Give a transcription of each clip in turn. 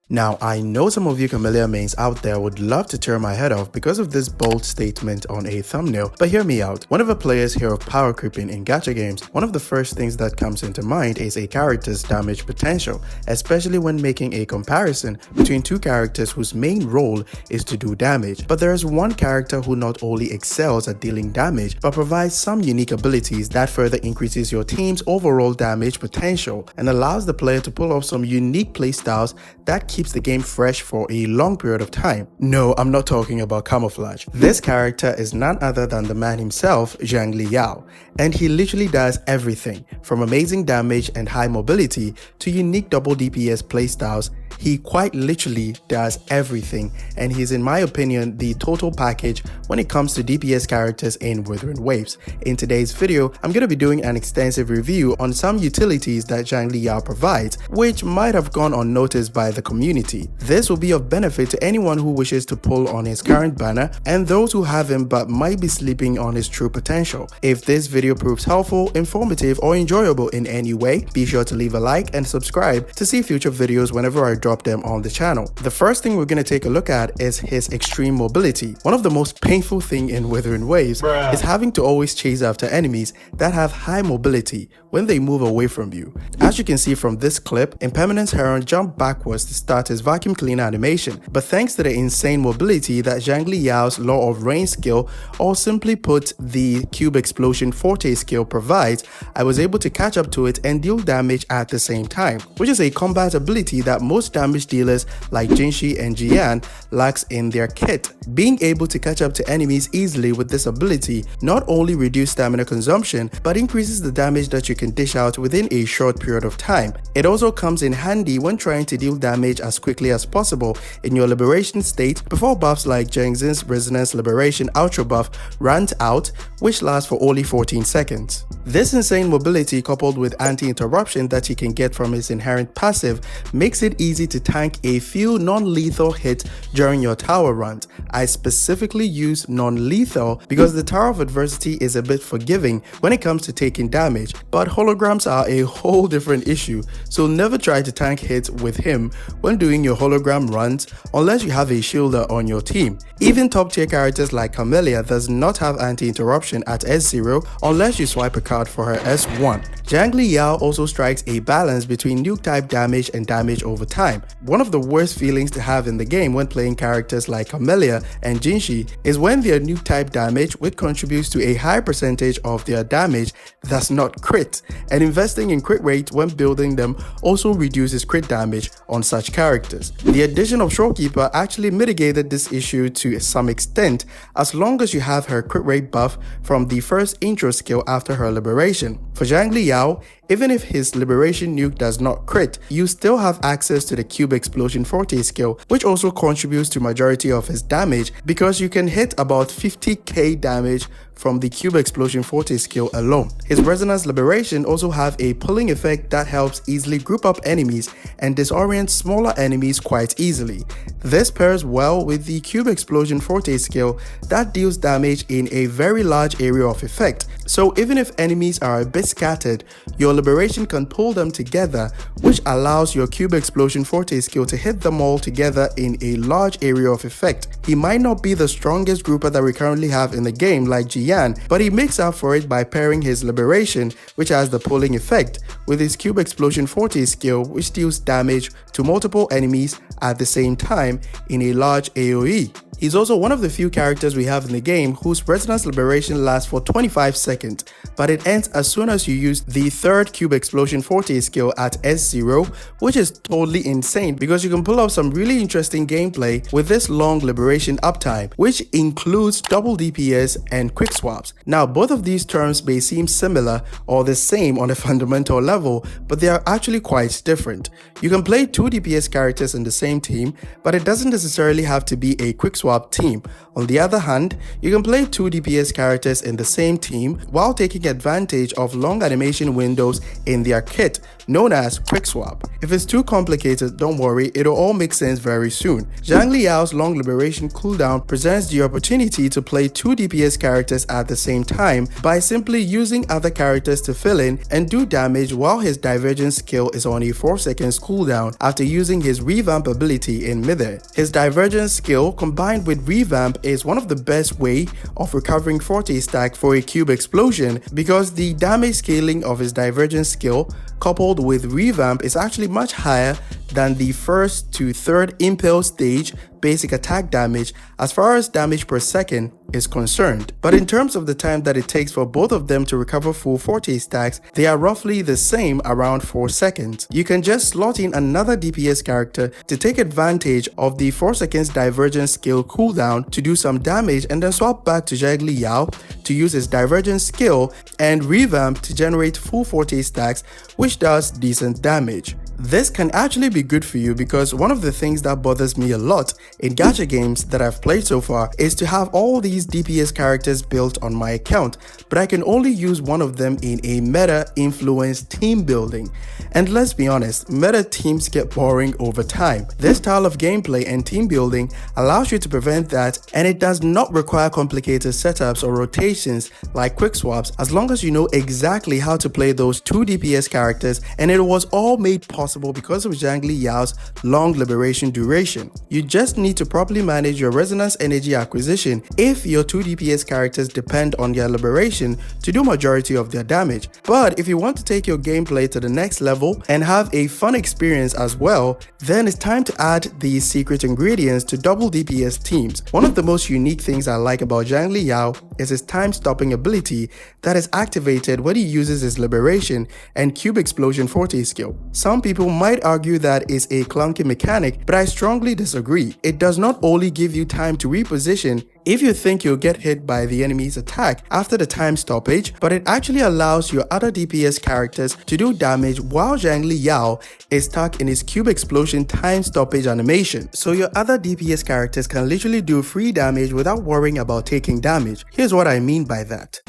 Now, I know some of you Camellia mains out there would love to tear my head off because of this bold statement on a thumbnail, but hear me out. Whenever players hear of power creeping in gacha games, one of the first things that comes into mind is a character's damage potential, especially when making a comparison between two characters whose main role is to do damage. But there is one character who not only excels at dealing damage, but provides some unique abilities that further increases your team's overall damage potential and allows the player to pull off some unique playstyles that keeps the game fresh for a long period of time. No, I'm not talking about camouflage. This character is none other than the man himself, Xiangli, and he literally does everything from amazing damage and high mobility to unique double DPS playstyles. He quite literally does everything, and he's, in my opinion, the total package when it comes to DPS characters in Withering Waves. In today's video, I'm going to be doing an extensive review on some utilities that Xiangli provides, which might have gone unnoticed by the community. This will be of benefit to anyone who wishes to pull on his current banner and those who have him but might be sleeping on his true potential. If this video proves helpful, informative, or enjoyable in any way, be sure to leave a like and subscribe to see future videos whenever I drop them on the channel. The first thing we're going to take a look at is his extreme mobility. One of the most painful things in Withering Waves is having to always chase after enemies that have high mobility when they move away from you. As you can see from this clip, Impermanence Heron jumped backwards to start his vacuum cleaner animation, but thanks to the insane mobility that Xiangli Yao's Law of Rain skill, or simply put the Cube Explosion Forte skill, provides, I was able to catch up to it and deal damage at the same time, which is a combat ability that most damage dealers like Jinshi and Jian lacks in their kit. Being able to catch up to enemies easily with this ability not only reduces stamina consumption, but increases the damage that you can dish out within a short period of time. It also comes in handy when trying to deal damage as quickly as possible in your liberation state before buffs like Jengzin's Resonance Liberation Ultra buff runs out, which lasts for only 14 seconds. This insane mobility, coupled with anti-interruption that you can get from his inherent passive, makes it easy to tank a few non-lethal hits during your tower runs. I specifically use non-lethal because the Tower of Adversity is a bit forgiving when it comes to taking damage, but holograms are a whole different issue, so never try to tank hits with him when doing your hologram runs unless you have a shielder on your team. Even top tier characters like Camellia does not have anti-interruption at S0 unless you swipe a card for her S1. Xiangli Yao also strikes a balance between nuke type damage and damage over time. One of the worst feelings to have in the game when playing characters like Camellia and Jinshi is when their nuke type damage, which contributes to a high percentage of their damage, does not crit, and investing in crit rate when building them also reduces crit damage on such characters. The addition of Shorekeeper actually mitigated this issue to some extent, as long as you have her crit rate buff from the first intro skill after her liberation. For Xiangli Yao, even if his liberation nuke does not crit, you still have access to the Cube Explosion Forte skill, which also contributes to majority of his damage because you can hit about 50k damage from the Cube Explosion Forte skill alone. His Resonance Liberation also have a pulling effect that helps easily group up enemies and disorient smaller enemies quite easily. This pairs well with the Cube Explosion Forte skill that deals damage in a very large area of effect. So even if enemies are a bit scattered, your liberation can pull them together, which allows your Cube Explosion Forte skill to hit them all together in a large area of effect. He might not be the strongest grouper that we currently have in the game like Jian, but he makes up for it by pairing his liberation, which has the pulling effect, with his Cube Explosion Forte skill, which deals damage to multiple enemies at the same time in a large AoE. He's also one of the few characters we have in the game whose Resonance Liberation lasts for 25 seconds, but it ends as soon as you use the third Cube Explosion Forte skill at S0, which is totally insane because you can pull off some really interesting gameplay with this long liberation uptime, which includes double DPS and quick swaps. Now, both of these terms may seem similar or the same on a fundamental level, but they are actually quite different. You can play two DPS characters in the same team, but it doesn't necessarily have to be a quick swap team. On the other hand, you can play two DPS characters in the same team while taking advantage of long animation windows in their kit, known as quick swap. If it's too complicated, don't worry, it'll all make sense very soon. Xiangli Yao's long liberation cooldown presents the opportunity to play two DPS characters at the same time by simply using other characters to fill in and do damage while his divergence skill is on a 4 seconds cooldown after using his revamp ability in midair. His divergence skill combined with revamp is one of the best way of recovering forte stack for a cube explosion, because the damage scaling of his divergence skill coupled with revamp is actually much higher than the first to third impel stage basic attack damage as far as damage per second is concerned. But in terms of the time that it takes for both of them to recover full forte stacks, they are roughly the same, around 4 seconds. You can just slot in another DPS character to take advantage of the 4 seconds divergence skill cooldown to do some damage, and then swap back to Xiangli to use his divergence skill and revamp to generate full forte stacks, which does decent damage. This can actually be good for you, because one of the things that bothers me a lot in gacha games that I've played so far is to have all these DPS characters built on my account, but I can only use one of them in a meta influenced team building. And let's be honest, meta teams get boring over time. This style of gameplay and team building allows you to prevent that, and it does not require complicated setups or rotations like quick swaps, as long as you know exactly how to play those 2 DPS characters, and it was all made possible because of Xiangli Yao's long liberation duration. You just need to properly manage your resonance energy acquisition if your 2 DPS characters depend on their liberation to do majority of their damage. But if you want to take your gameplay to the next level and have a fun experience as well, then it's time to add these secret ingredients to double DPS teams. One of the most unique things I like about Xiangli Yao is his time stopping ability that is activated when he uses his liberation and cube explosion forte skill. Some people might argue that is a clunky mechanic, but I strongly disagree. It does not only give you time to reposition if you think you'll get hit by the enemy's attack after the time stoppage, but it actually allows your other DPS characters to do damage while Xiangli Yao is stuck in his cube explosion time stoppage animation. So your other DPS characters can literally do free damage without worrying about taking damage. Here's what I mean by that.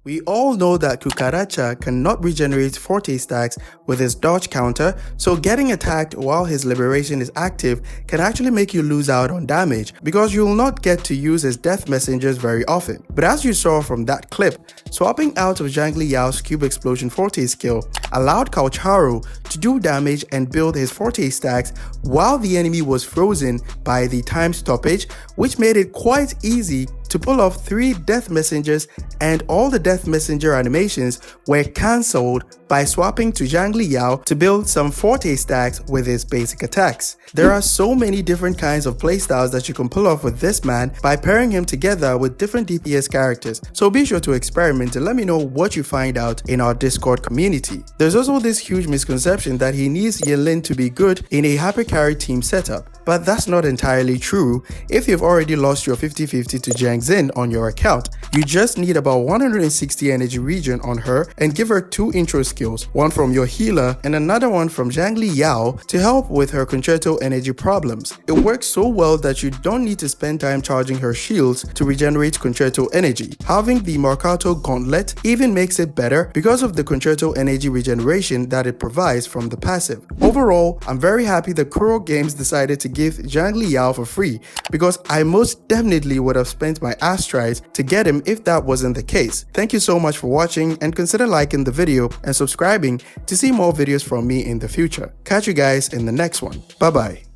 We all know that Cucaracha cannot regenerate forte stacks with his dodge counter, so getting attacked while his liberation is active can actually make you lose out on damage, because you will not get to use his death messengers very often. But as you saw from that clip, swapping out of Xiangli Yao's cube explosion forte skill allowed Kaocharu to do damage and build his forte stacks while the enemy was frozen by the time stoppage, which made it quite easy to pull off 3 death messengers, and all the death messenger animations were cancelled by swapping to Xiangli Yao to build some forte stacks with his basic attacks. There are so many different kinds of playstyles that you can pull off with this man by pairing him together with different DPS characters, so be sure to experiment and let me know what you find out in our Discord community. There's also this huge misconception that he needs Yelin to be good in a hyper carry team setup, but that's not entirely true. If you've already lost your 50-50 to Jiang Xin on your account, you just need about 160 energy regen on her and give her 2 intro skills, one from your healer and another one from Xiangli Yao to help with her concerto energy problems. It works so well that you don't need to spend time charging her shields to regenerate concerto energy. Having the Mercato Gauntlet even makes it better because of the concerto energy regeneration that it provides from the passive. Overall, I'm very happy that Kuro Games decided to give Xiangli Yao for free, because I most definitely would have spent my ass tries to get him if that wasn't the case. Thank you so much for watching, and consider liking the video and subscribing to see more videos from me in the future. Catch you guys in the next one. Bye bye.